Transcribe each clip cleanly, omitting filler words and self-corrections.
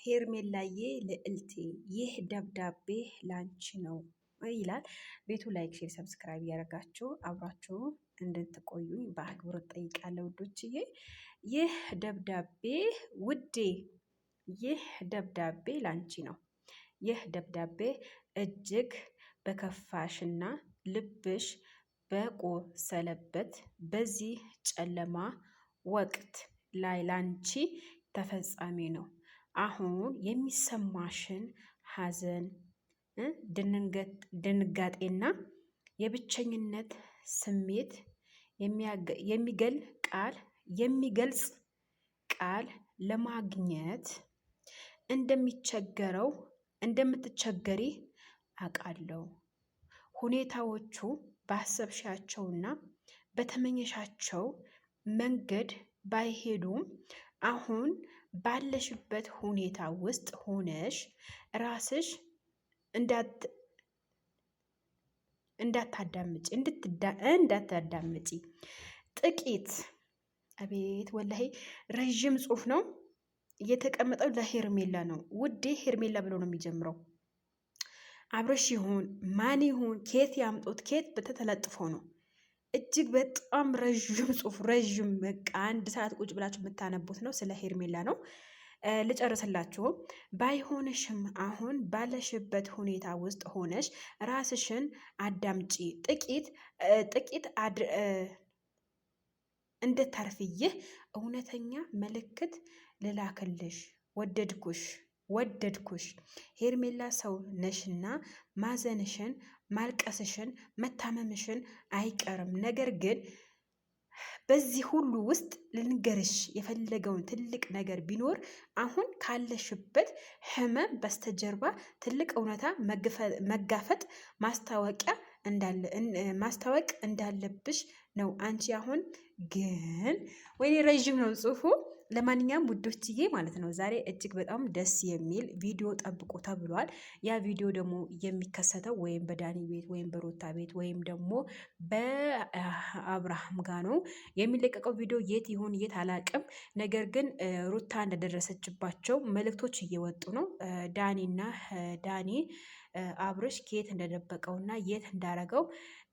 ሄርሜላዬ ልዕልቴ ይህ ደብዳቤ ላንቺ ነው ይላል። ቤቱ ላይክ፣ ሼር፣ ሰብስክራይብ እያደረጋችሁ አብራችሁ እንድትቆዩኝ በአክብሮት ጠይቃለሁ ውዶችዬ። ይህ ደብዳቤ ውዴ፣ ይህ ደብዳቤ ላንቺ ነው። ይህ ደብዳቤ እጅግ በከፋሽና ልብሽ በቆሰለበት በዚህ ጨለማ ወቅት ላይ ላንቺ ተፈጻሚ ነው። አሁን የሚሰማሽን ሐዘን፣ ድንጋጤና የብቸኝነት ስሜት የሚገልጽ ቃል ለማግኘት እንደምትቸገሪ አውቃለሁ። ሁኔታዎቹ ባሰብሻቸውና በተመኘሻቸው መንገድ ባይሄዱም አሁን ባለሽበት ሁኔታ ውስጥ ሆነሽ ራስሽ እንዳታዳምጪ ጥቂት። አቤት ወላሂ ረዥም ጽሑፍ ነው እየተቀመጠው። ለሄርሜላ ነው ውዴ፣ ሄርሜላ ብሎ ነው የሚጀምረው። አብረሽ ይሁን ማን ይሁን ኬት ያምጡት ኬት በተተለጥፎ ነው። እጅግ በጣም ረዥም ጽሑፍ፣ ረዥም በቃ 1 ሰዓት ቁጭ ብላችሁ የምታነቡት ነው። ስለ ሄርሜላ ነው። ልጨርስላችሁ። ባይሆንሽም አሁን ባለሽበት ሁኔታ ውስጥ ሆነሽ ራስሽን አዳምጪ። ጥቂት እንድታርፍይህ እውነተኛ ምልክት ልላክልሽ። ወደድኩሽ ሄርሜላ። ሰው ነሽና ማዘንሽን፣ ማልቀስሽን፣ መታመምሽን አይቀርም። ነገር ግን በዚህ ሁሉ ውስጥ ልንገርሽ የፈለገውን ትልቅ ነገር ቢኖር አሁን ካለሽበት ህመም በስተጀርባ ትልቅ እውነታ መጋፈጥ ማስታወቅ እንዳለብሽ ነው። አንቺ አሁን ግን ወይኔ ረዥም ነው ጽሁፉ። ለማንኛውም ውዶችዬ ማለት ነው ዛሬ እጅግ በጣም ደስ የሚል ቪዲዮ ጠብቆ ተብሏል። ያ ቪዲዮ ደግሞ የሚከሰተው ወይም በዳኒ ቤት ወይም በሩታ ቤት ወይም ደግሞ በአብርሃም ጋ ነው የሚለቀቀው። ቪዲዮ የት ይሁን የት አላቅም። ነገር ግን ሩታ እንደደረሰችባቸው መልእክቶች እየወጡ ነው። ዳኒ አብርሽ ከየት እንደደበቀውና የት እንዳረገው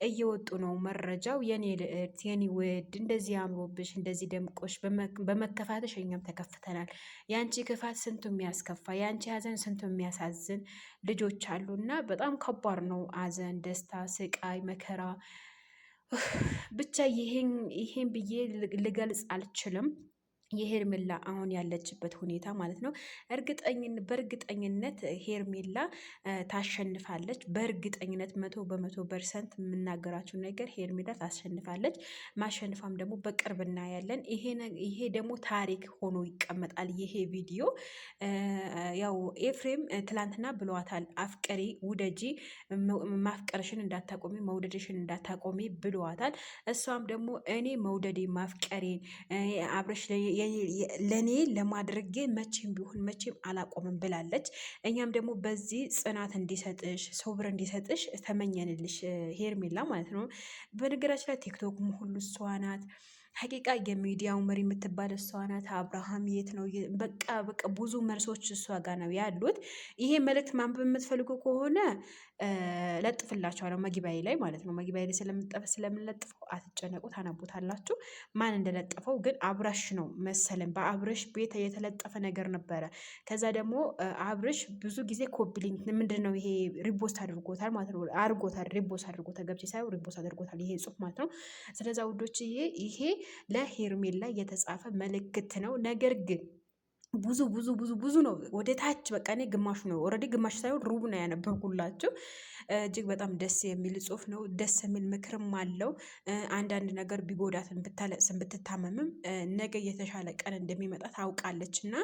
እየወጡ ነው መረጃው። የኔ ልዕልት፣ የኔ ውድ፣ እንደዚህ አምሮብሽ እንደዚህ ደምቆሽ በመከፋትሽ እኛም ተከፍተናል። የአንቺ ክፋት ስንቱ የሚያስከፋ፣ የአንቺ ሀዘን ስንቱ የሚያሳዝን ልጆች አሉና በጣም ከባድ ነው። ሀዘን፣ ደስታ፣ ስቃይ፣ መከራ ብቻ ይሄን ብዬ ልገልጽ አልችልም። የሄርሜላ አሁን ያለችበት ሁኔታ ማለት ነው። በእርግጠኝነት ሄርሜላ ታሸንፋለች። በእርግጠኝነት 100% የምናገራችሁ ነገር ሄርሜላ ታሸንፋለች። ማሸንፋም ደግሞ በቅርብ እናያለን። ይሄ ደግሞ ታሪክ ሆኖ ይቀመጣል። ይሄ ቪዲዮ ያው ኤፍሬም ትላንትና ብሏታል። አፍቀሪ ውደጂ፣ ማፍቀርሽን እንዳታቆሚ፣ መውደድሽን እንዳታቆሚ ብሏታል። እሷም ደግሞ እኔ መውደዴ ማፍቀሬን አብረሽ ለኔ ለማድረጌ መቼም ቢሆን መቼም አላቆምም ብላለች። እኛም ደግሞ በዚህ ጽናት እንዲሰጥሽ ሶብር እንዲሰጥሽ ተመኘንልሽ ሄርሜላ ማለት ነው። በነገራችን ላይ ቲክቶክም ሁሉ እሷ ናት። ሀቂቃ የሚዲያው መሪ የምትባል እሷ ናት። አብርሃም የት ነው? በቃ ብዙ መልሶች እሷ ጋር ነው ያሉት። ይሄ መልእክት ማንበብ የምትፈልጉ ከሆነ ለጥፍላችኋለሁ መግቢያ ላይ ማለት ነው። መግቢያ ላይ ስለምንለጥፈው አትጨነቁ፣ ታነቡታላችሁ። ማን እንደለጠፈው ግን አብራሽ ነው መሰለን። በአብርሽ ቤት የተለጠፈ ነገር ነበረ። ከዛ ደግሞ አብርሽ ብዙ ጊዜ ኮፕሊንግ ምንድን ነው ይሄ ሪፖስት አድርጎታል ማለት ነው። ሪፖስት አድርጎታል፣ ገብቼ ሳይሆን ሪፖስት አድርጎታል ይሄ ጽሁፍ ማለት ነው። ስለዛ ውዶችዬ ይሄ ለሄርሜላ የተጻፈ መልእክት ነው። ነገር ግን ብዙ ነው ወደ ታች። በቃ እኔ ግማሹ ነው ኦልሬዲ፣ ግማሽ ሳይሆን ሩብ ነው ያነበብኩላችሁ። እጅግ በጣም ደስ የሚል ጽሁፍ ነው። ደስ የሚል ምክርም አለው። አንዳንድ ነገር ቢጎዳትን ብታለቅስም ብትታመምም ነገ የተሻለ ቀን እንደሚመጣ ታውቃለች እና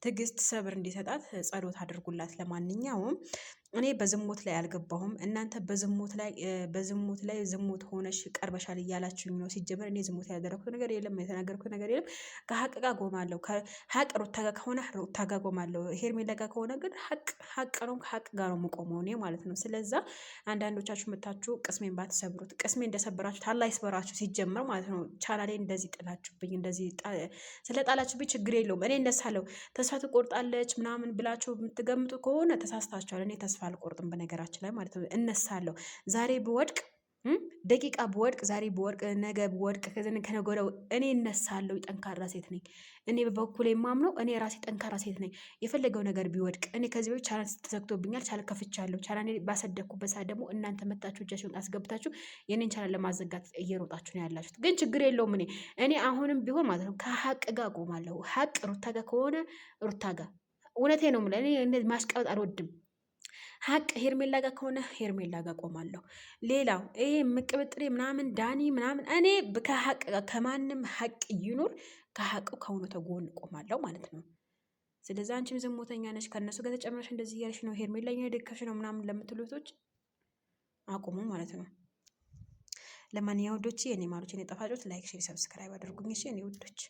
ትዕግስት፣ ሰብር እንዲሰጣት ጸሎት አድርጉላት። ለማንኛውም እኔ በዝሙት ላይ አልገባሁም። እናንተ በዝሙት ላይ ዝሙት ሆነሽ ቀርበሻል እያላችሁኝ ነው። ሲጀመር እኔ ዝሙት ያደረኩት ነገር የለም፣ የተናገርኩት ነገር የለም። ከሀቅ ጋር ቆማለሁ። ሀቅ ሩታ ጋር ከሆነ ሩታ ጋር ቆማለሁ። ሄርሜላ ጋር ከሆነ ግን ሀቅ ነው፣ ከሀቅ ጋር ነው የምቆመው እኔ ማለት ነው። ስለዛ አንዳንዶቻችሁ መታችሁ ቅስሜን ባትሰብሩት፣ ቅስሜ እንደሰበራችሁ ታላ ይስበራችሁ ሲጀመር ማለት ነው። ቻናሌ እንደዚህ ጥላችሁብኝ፣ እንደዚህ ስለጣላችሁብኝ ችግር የለውም። እኔ እነሳለሁ። ተስፋ ትቆርጣለች ምናምን ብላችሁ የምትገምጡ ከሆነ ተሳስታችኋል። እኔ ተስፋ አልቆርጥም በነገራችን ላይ ማለት ነው። እነሳለሁ። ዛሬ ብወድቅ ደቂቃ ብወድቅ፣ ዛሬ ብወድቅ፣ ነገ ብወድቅ፣ ከነገ ወዲያ እኔ እነሳለሁ። ጠንካራ ሴት ነኝ። እኔ በበኩል የማምነው እኔ ራሴ ጠንካራ ሴት ነኝ። የፈለገው ነገር ቢወድቅ እኔ ከዚህ በፊት ቻናል ተዘግቶብኛል፣ ቻናል ከፍቻለሁ። ቻናል ባሰደኩበት ሰዓት ደግሞ እናንተ መታችሁ እጃችሁን አስገብታችሁ የኔን ቻናል ለማዘጋት እየሮጣችሁ ነው ያላችሁት። ግን ችግር የለውም። እኔ አሁንም ቢሆን ማለት ነው ከሀቅ ጋር ቆማለሁ። ሀቅ ሩታ ጋር ከሆነ ሩታ ጋር፣ እውነቴ ነው የምልህ። እኔ ማሽቃበጥ አልወድም። ሀቅ ሄርሜላ ጋር ከሆነ ሄርሜላ ጋር ቆማለሁ። ሌላው ይሄ ምቅብጥሬ ምናምን ዳኒ ምናምን እኔ ከሀቅ ጋር ከማንም ሀቅ ይኑር ከሀቁ ከእውነታው ጎን ቆማለሁ ማለት ነው። ስለዚህ አንቺም ዝሙተኛ ነሽ ከእነሱ ጋር ተጨምረሽ እንደዚህ እያልሽ ነው ሄርሜላ የደገፍሽ ነው ምናምን ለምትሉቶች አቁሙ ማለት ነው። ለማንኛውም ውዶች የኔ ማሮች የኔ ጣፋጮች ላይክ፣ ሼር፣ ሰብስክራይብ አድርጉኝ እሺ የኔ ውዶች።